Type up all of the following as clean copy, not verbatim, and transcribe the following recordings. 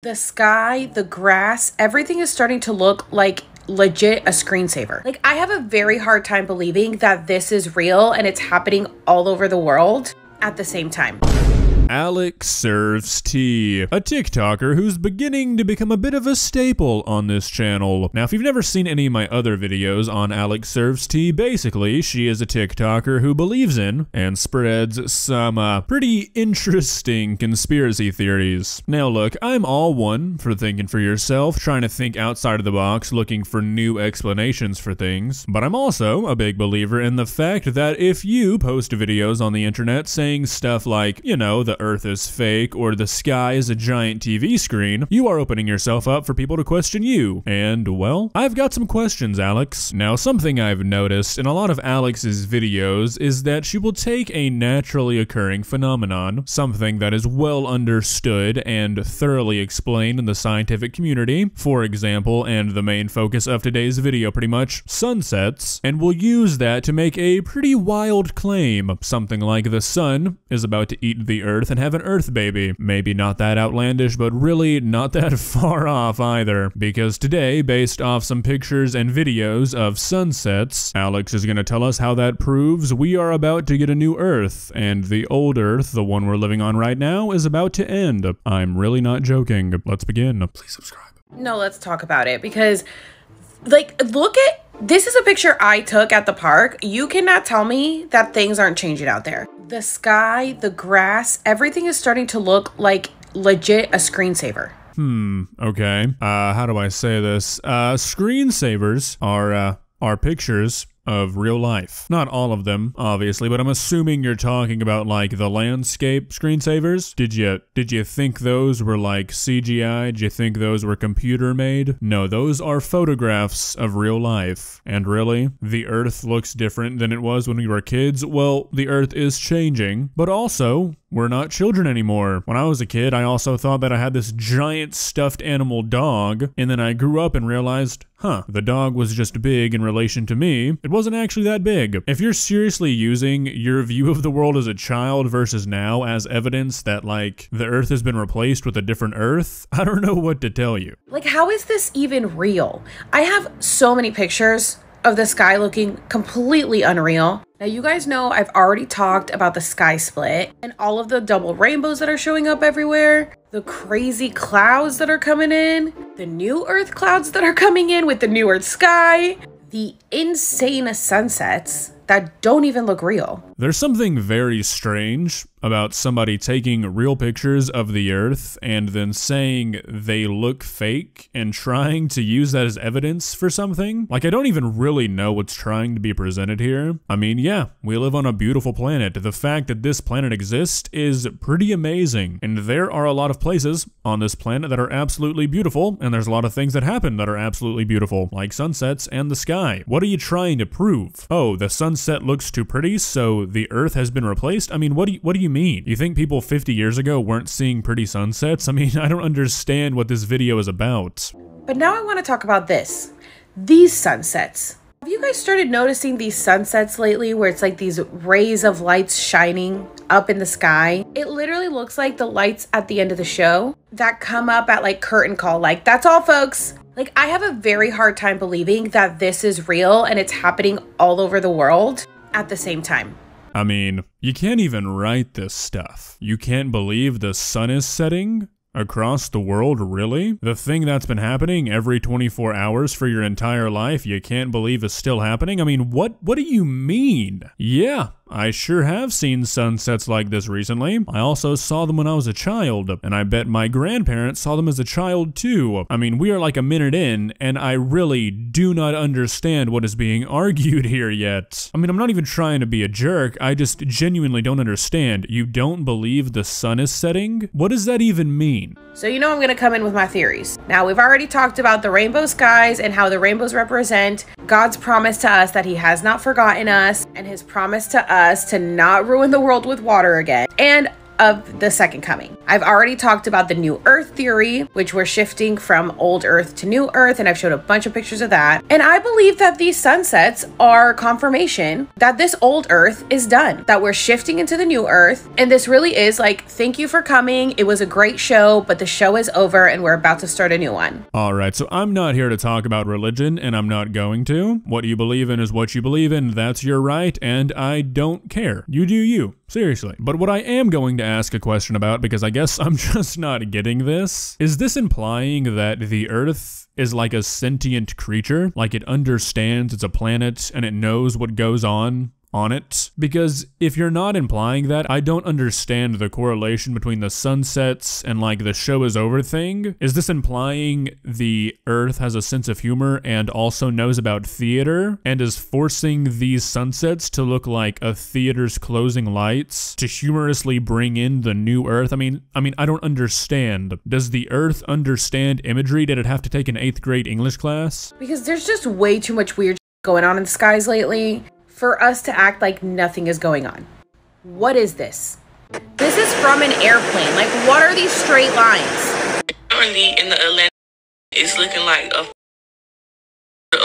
The sky, the grass, everything is starting to look like legit a screensaver. Like, I have a very hard time believing that this is real and it's happening all over the world at the same time. Alex Serves Tea, a TikToker who's beginning to become a bit of a staple on this channel. Now, if you've never seen any of my other videos on Alex Serves Tea, basically, she is a TikToker who believes in and spreads some pretty interesting conspiracy theories. Now, look, I'm all one for thinking for yourself, trying to think outside of the box, looking for new explanations for things, but I'm also a big believer in the fact that if you post videos on the internet saying stuff like, you know, the Earth is fake or the sky is a giant TV screen, you are opening yourself up for people to question you. And, well, I've got some questions, Alex. Now, something I've noticed in a lot of Alex's videos is that she will take a naturally occurring phenomenon, something that is well understood and thoroughly explained in the scientific community, for example, and the main focus of today's video pretty much, sunsets, and will use that to make a pretty wild claim, something like the sun is about to eat the Earth and have an Earth baby. Maybe not that outlandish, but really not that far off either. Because today, based off some pictures and videos of sunsets, Alex is going to tell us how that proves we are about to get a new Earth, and the old Earth, the one we're living on right now, is about to end. I'm really not joking. Let's begin. Please subscribe. No, let's talk about it because, like, look at this is a picture I took at the park. You cannot tell me that things aren't changing out there. The sky, the grass, everything is starting to look like legit a screensaver. Okay. How do I say this? Screensavers are pictures of real life. Not all of them, obviously, but I'm assuming you're talking about like the landscape screensavers. Did you think those were like CGI? Did you think those were computer made? No, those are photographs of real life. And really, the Earth looks different than it was when we were kids. Well, the Earth is changing, but also we're not children anymore. When I was a kid, I also thought that I had this giant stuffed animal dog, and then I grew up and realized, the dog was just big in relation to me. It wasn't actually that big. If you're seriously using your view of the world as a child versus now as evidence that, like, the Earth has been replaced with a different Earth, I don't know what to tell you. Like, how is this even real? I have so many pictures of the sky looking completely unreal. Now, you guys know I've already talked about the sky split and all of the double rainbows that are showing up everywhere, the crazy clouds that are coming in, the new Earth clouds that are coming in with the new Earth sky, the insane sunsets that don't even look real. There's something very strange about somebody taking real pictures of the Earth and then saying they look fake and trying to use that as evidence for something. Like, I don't even really know what's trying to be presented here. I mean, yeah, we live on a beautiful planet. The fact that this planet exists is pretty amazing. And there are a lot of places on this planet that are absolutely beautiful, and there's a lot of things that happen that are absolutely beautiful, like sunsets and the sky. What are you trying to prove? Oh, the sunset looks too pretty, so the Earth has been replaced? I mean, what do you mean? You think people 50 years ago weren't seeing pretty sunsets? I mean, I don't understand what this video is about. But now I want to talk about this. These sunsets. Have you guys started noticing these sunsets lately where it's like these rays of lights shining up in the sky? It literally looks like the lights at the end of the show that come up at like curtain call, like, that's all, folks. Like, I have a very hard time believing that this is real and it's happening all over the world at the same time. I mean, you can't even write this stuff. You can't believe the sun is setting across the world, really? The thing that's been happening every 24 hours for your entire life, you can't believe is still happening? I mean, what do you mean? Yeah, I sure have seen sunsets like this recently. I also saw them when I was a child, and I bet my grandparents saw them as a child too. I mean, we are like a minute in, and I really do not understand what is being argued here yet. I mean, I'm not even trying to be a jerk, I just genuinely don't understand. You don't believe the sun is setting? What does that even mean? So you know I'm going to come in with my theories. Now, we've already talked about the rainbow skies and how the rainbows represent God's promise to us that he has not forgotten us, and his promise to us to not ruin the world with water again. And of the second coming. I've already talked about the new Earth theory, which we're shifting from old Earth to new Earth, and I've showed a bunch of pictures of that. And I believe that these sunsets are confirmation that this old Earth is done, that we're shifting into the new Earth. And this really is like, thank you for coming. It was a great show, but the show is over and we're about to start a new one. All right, so I'm not here to talk about religion, and I'm not going to. What you believe in is what you believe in. That's your right, and I don't care. You do you. Seriously. But what I am going to ask a question about, because I guess I'm just not getting this, is this implying that the Earth is like a sentient creature? Like it understands it's a planet and it knows what goes on it? Because if you're not implying that, I don't understand the correlation between the sunsets and like the show is over thing. Is this implying the Earth has a sense of humor and also knows about theater and is forcing these sunsets to look like a theater's closing lights to humorously bring in the new Earth? I mean, I don't understand. Does the Earth understand imagery? Did it have to take an 8th grade English class? Because there's just way too much weird going on in the skies lately for us to act like nothing is going on. What is this? This is from an airplane. Like, what are these straight lines? Currently in the Atlantic, it's looking like a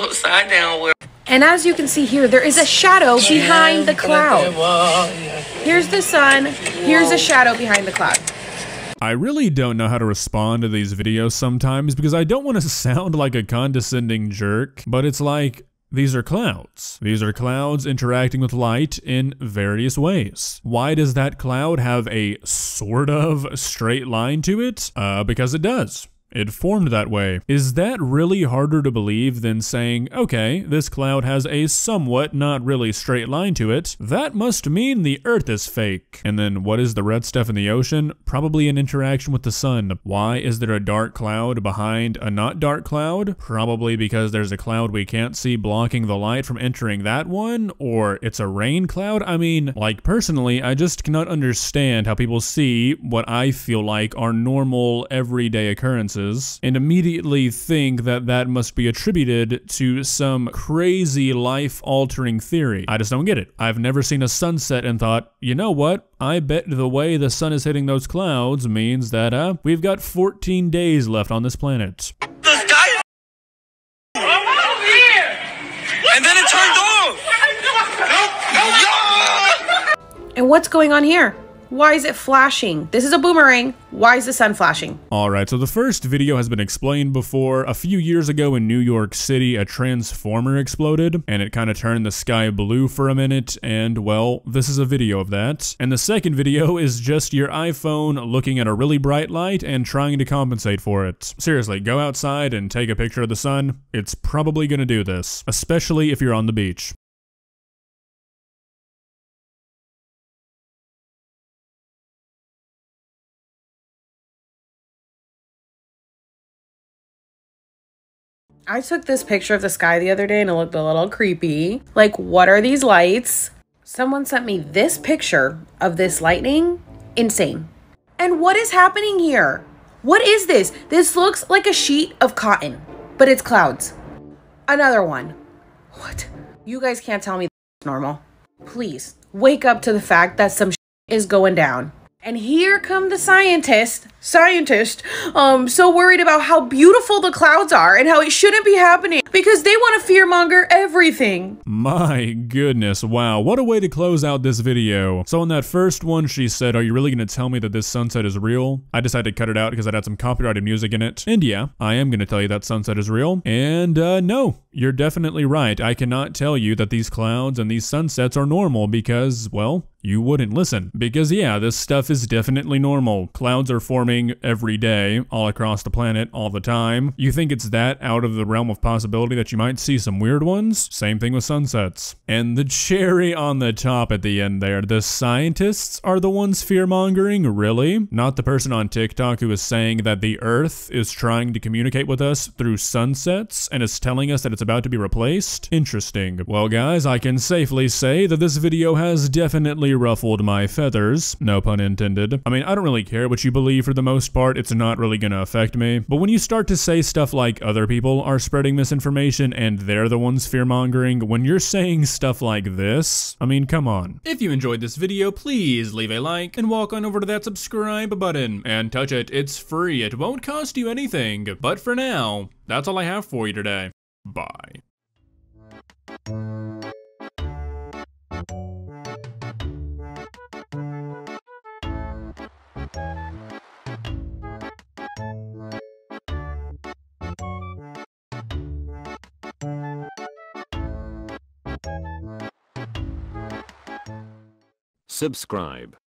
upside down world. And as you can see here, there is a shadow behind the cloud. Here's the sun. Here's a shadow behind the cloud. I really don't know how to respond to these videos sometimes because I don't want to sound like a condescending jerk, but it's like, these are clouds. These are clouds interacting with light in various ways. Why does that cloud have a sort of straight line to it? Because it does. It formed that way. Is that really harder to believe than saying, okay, this cloud has a somewhat not really straight line to it. That must mean the Earth is fake. And then what is the red stuff in the ocean? Probably an interaction with the sun. Why is there a dark cloud behind a not dark cloud? Probably because there's a cloud we can't see blocking the light from entering that one, or it's a rain cloud. I mean, like personally, I just cannot understand how people see what I feel like are normal everyday occurrences and immediately think that that must be attributed to some crazy life-altering theory. I just don't get it. I've never seen a sunset and thought, you know what? I bet the way the sun is hitting those clouds means that we've got 14 days left on this planet. The sky over here, and then it turned off. And what's going on here? Why is it flashing? This is a boomerang. Why is the sun flashing? Alright, so the first video has been explained before. A few years ago in New York City, a transformer exploded, and it kind of turned the sky blue for a minute, and well, this is a video of that. And the second video is just your iPhone looking at a really bright light and trying to compensate for it. Seriously, go outside and take a picture of the sun. It's probably gonna do this, especially if you're on the beach. I took this picture of the sky the other day and it looked a little creepy. Like, what are these lights? Someone sent me this picture of this lightning. Insane. And what is happening here? What is this? This looks like a sheet of cotton, but it's clouds. Another one. What? You guys can't tell me that's normal. Please, wake up to the fact that some shit is going down. And here come the scientists, so worried about how beautiful the clouds are and how it shouldn't be happening because they want to fearmonger everything. My goodness, wow, what a way to close out this video. So in that first one, she said, are you really going to tell me that this sunset is real? I decided to cut it out because it had some copyrighted music in it. And yeah, I am going to tell you that sunset is real. And no, you're definitely right. I cannot tell you that these clouds and these sunsets are normal because, well, you wouldn't listen. Because yeah, this stuff is definitely normal. Clouds are forming every day, all across the planet, all the time. You think it's that out of the realm of possibility that you might see some weird ones? Same thing with sunsets. And the cherry on the top at the end there, the scientists are the ones fear-mongering? Really? Not the person on TikTok who is saying that the Earth is trying to communicate with us through sunsets and is telling us that it's about to be replaced? Interesting. Well guys, I can safely say that this video has definitely really ruffled my feathers, no pun intended. I mean, I don't really care what you believe for the most part, it's not really gonna affect me. But when you start to say stuff like other people are spreading misinformation and they're the ones fear-mongering, when you're saying stuff like this, I mean, come on. If you enjoyed this video, please leave a like and walk on over to that subscribe button and touch it. It's free, it won't cost you anything. But for now, that's all I have for you today. Bye. Subscribe.